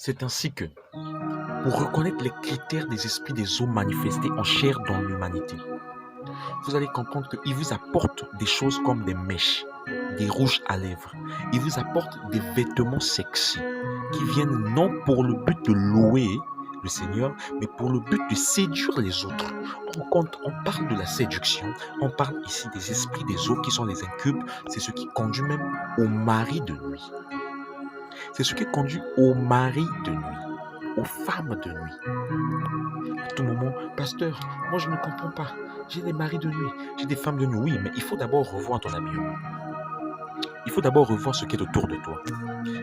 C'est ainsi que, pour reconnaître les critères des esprits des eaux manifestés en chair dans l'humanité, vous allez comprendre qu'ils vous apportent des choses comme des mèches, des rouges à lèvres. Ils vous apportent des vêtements sexy qui viennent non pour le but de louer le Seigneur, mais pour le but de séduire les autres. On parle de la séduction, on parle ici des esprits des eaux qui sont les incubes, c'est ce qui conduit même au mari de nuit. C'est ce qui conduit au mari de nuit, aux femmes de nuit. À tout moment, pasteur, moi je ne comprends pas. J'ai des maris de nuit, j'ai des femmes de nuit. Oui, mais il faut d'abord revoir ton habillement. Il faut d'abord revoir ce qui est autour de toi.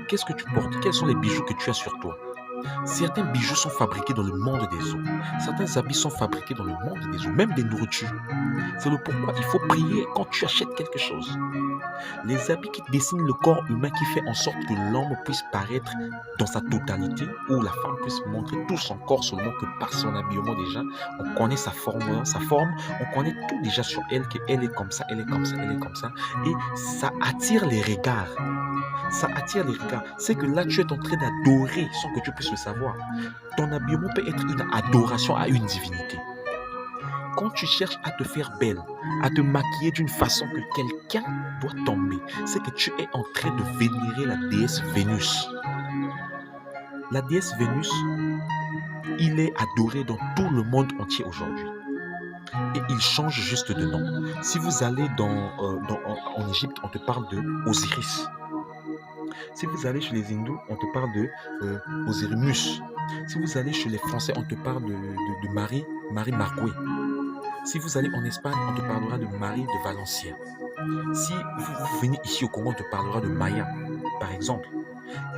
Qu'est-ce que tu portes? Quels sont les bijoux que tu as sur toi? Certains bijoux sont fabriqués dans le monde des eaux. Certains habits sont fabriqués dans le monde des eaux, même des nourritures. C'est le pourquoi il faut prier quand tu achètes quelque chose. Les habits qui dessinent le corps humain, qui fait en sorte que l'homme puisse paraître dans sa totalité, ou la femme puisse montrer tout son corps seulement que par son habillement déjà, on connaît sa forme, on connaît tout déjà sur elle, qu'elle est comme ça, elle est comme ça, elle est comme ça, et ça attire les regards. Ça attire les regards. C'est que là, tu es en train d'adorer sans que tu puisses le savoir. Ton habillement peut être une adoration à une divinité. Quand tu cherches à te faire belle, à te maquiller d'une façon que quelqu'un doit tomber, c'est que tu es en train de vénérer la déesse Vénus. La déesse Vénus, il est adoré dans tout le monde entier aujourd'hui. Et il change juste de nom. Si vous allez en Égypte, on te parle de Osiris. Si vous allez chez les hindous, on te parle de Osirimus. Si vous allez chez les Français, on te parle de Marie Margouet. Si vous allez en Espagne, on te parlera de Marie de Valencia. Si vous venez ici au Congo, on te parlera de Maya, par exemple.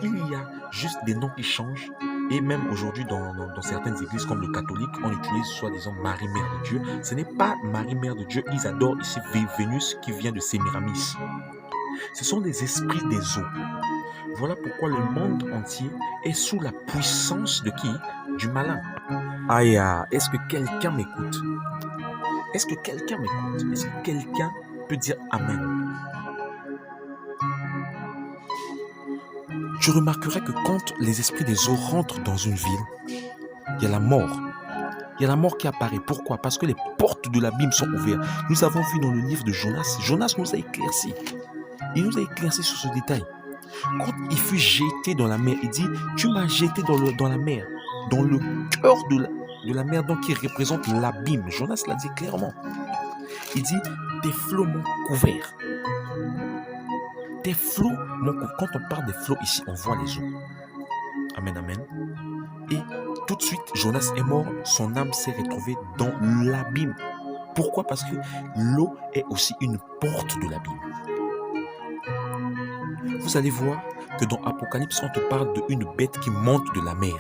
Il y a juste des noms qui changent. Et même aujourd'hui, dans certaines églises comme le catholique, on utilise soi-disant Marie Mère de Dieu. Ce n'est pas Marie Mère de Dieu. Ils adorent ici Vénus qui vient de Sémiramis. Ce sont des esprits des eaux. Voilà pourquoi le monde entier est sous la puissance de qui? Du malin. Aïe, est-ce que quelqu'un m'écoute? Est-ce que quelqu'un m'écoute? Est-ce que quelqu'un peut dire Amen? Tu remarqueras que quand les esprits des eaux rentrent dans une ville, il y a la mort. Il y a la mort qui apparaît. Pourquoi? Parce que les portes de l'abîme sont ouvertes. Nous avons vu dans le livre de Jonas, Jonas nous a éclairci. Il nous a éclairci sur ce détail. Quand il fut jeté dans la mer, il dit, tu m'as jeté dans la mer, dans le cœur de la mer, donc qui représente l'abîme. Jonas l'a dit clairement. Il dit, tes flots m'ont couvert. Tes flots m'ont couvert. Quand on parle des flots ici, on voit les eaux. Amen, amen. Et tout de suite, Jonas est mort, son âme s'est retrouvée dans l'abîme. Pourquoi? Parce que l'eau est aussi une porte de l'abîme. Vous allez voir que dans Apocalypse, on te parle d'une bête qui monte de la mer.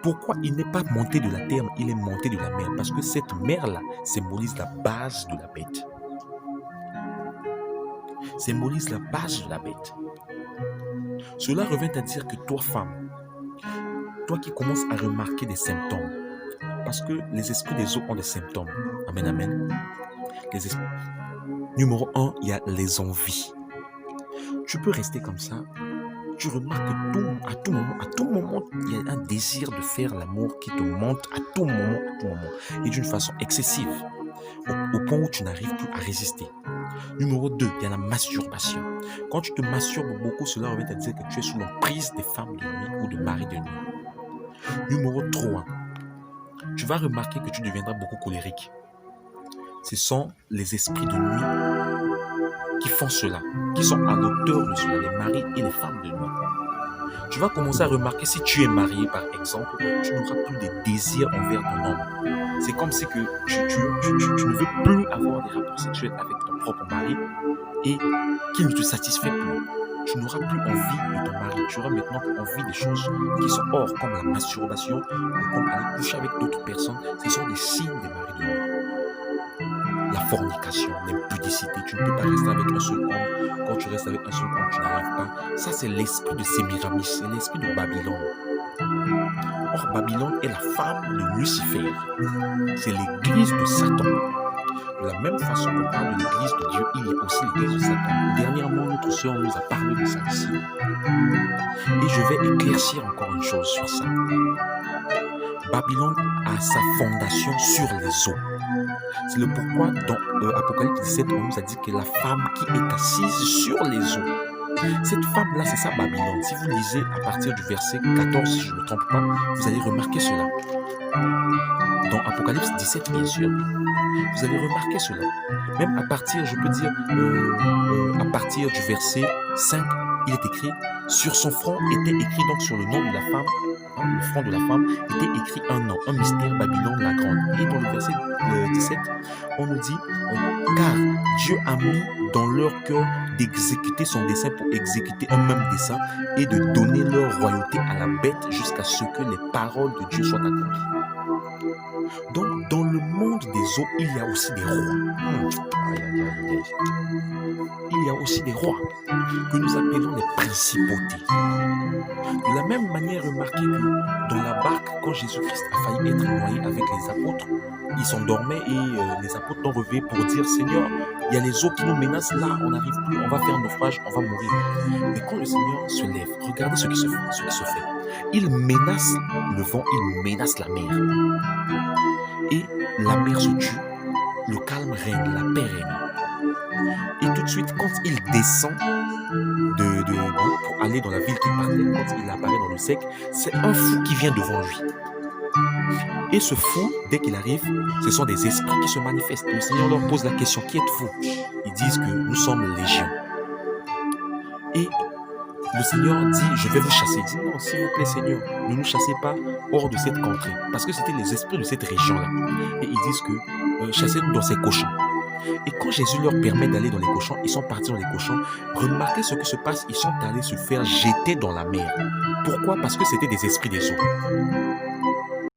Pourquoi il n'est pas monté de la terre, il est monté de la mer? Parce que cette mer-là symbolise la base de la bête. Symbolise la base de la bête. Cela revient à dire que toi, femme, toi qui commences à remarquer des symptômes, parce que les esprits des eaux ont des symptômes. Amen, amen. Numéro 1, il y a les envies. Tu peux rester comme ça. Tu remarques que à tout moment, il y a un désir de faire l'amour qui te monte à tout moment, et d'une façon excessive, au point où tu n'arrives plus à résister. Numéro 2, il y a la masturbation. Quand tu te masturbes beaucoup, cela revient à dire que tu es sous l'emprise des femmes de nuit ou de maris de nuit. Numéro 3, tu vas remarquer que tu deviendras beaucoup colérique. Ce sont les esprits de nuit qui font cela, qui sont à l'auteur de cela, les maris et les femmes de nuit. Tu vas commencer à remarquer, si tu es marié par exemple, tu n'auras plus de désir envers ton homme. C'est comme si que tu ne veux plus avoir des rapports sexuels avec ton propre mari et qu'il ne te satisfait plus. Tu n'auras plus envie de ton mari. Tu auras maintenant envie des choses qui sont hors, comme la masturbation, ou comme aller coucher avec d'autres personnes. Ce sont des signes des maris de nuit. La fornication, l'impudicité, tu ne peux pas rester avec un seul homme. Quand tu restes avec un seul homme, tu n'arrives pas. Ça, c'est l'esprit de Sémiramis, c'est l'esprit de Babylone. Or, Babylone est la femme de Lucifer. C'est l'église de Satan. de la même façon qu'on parle de l'église de Dieu, il y a aussi l'église de Satan. Dernièrement, notre sœur nous a parlé de ça ici. Et je vais éclaircir encore une chose sur ça. Babylone a sa fondation sur les eaux. C'est le pourquoi dans Apocalypse 17, on nous a dit que la femme qui est assise sur les eaux, cette femme-là, c'est ça Babylone. Si vous lisez à partir du verset 14, si je ne me trompe pas, vous allez remarquer cela. Dans Apocalypse 17, bien sûr, vous allez remarquer cela. Même à partir, je peux dire, à partir du verset 5, il est écrit, sur son front était écrit, donc sur le nom de la femme, le front de la femme, était écrit un nom, un mystère, Babylone la grande. Et dans le verset 17, on nous dit, car Dieu a mis dans leur cœur d'exécuter son dessein pour exécuter un même dessein et de donner leur royauté à la bête jusqu'à ce que les paroles de Dieu soient accomplies. Donc, dans le monde des eaux, il y a aussi des rois. Il y a aussi des rois que nous appelons les principautés. De la même manière, remarquez que dans la barque, quand Jésus-Christ a failli être noyé avec les apôtres, ils s'endormaient et les apôtres l'ont relevé pour dire, Seigneur, il y a les eaux qui nous menacent là, on n'arrive plus, on va faire un naufrage, on va mourir. Mais quand le Seigneur se lève, regardez ce qui se fait. Il menace le vent, il menace la mer. Et la mer se tue, le calme règne, la paix règne. Et tout de suite, quand il descend pour aller dans la ville qu'il partait, quand il apparaît dans le sec, c'est un fou qui vient devant lui. Et ce fou, dès qu'il arrive, ce sont des esprits qui se manifestent. Le Seigneur leur pose la question, qui êtes-vous? Ils disent que nous sommes légion. Et le Seigneur dit, je vais vous chasser. Il dit, non, s'il vous plaît, Seigneur, ne nous chassez pas hors de cette contrée. Parce que c'était les esprits de cette région-là. Et ils disent que chassez-nous dans ces cochons. Et quand Jésus leur permet d'aller dans les cochons, ils sont partis dans les cochons. Remarquez ce qui se passe, ils sont allés se faire jeter dans la mer. Pourquoi? Parce que c'était des esprits des eaux.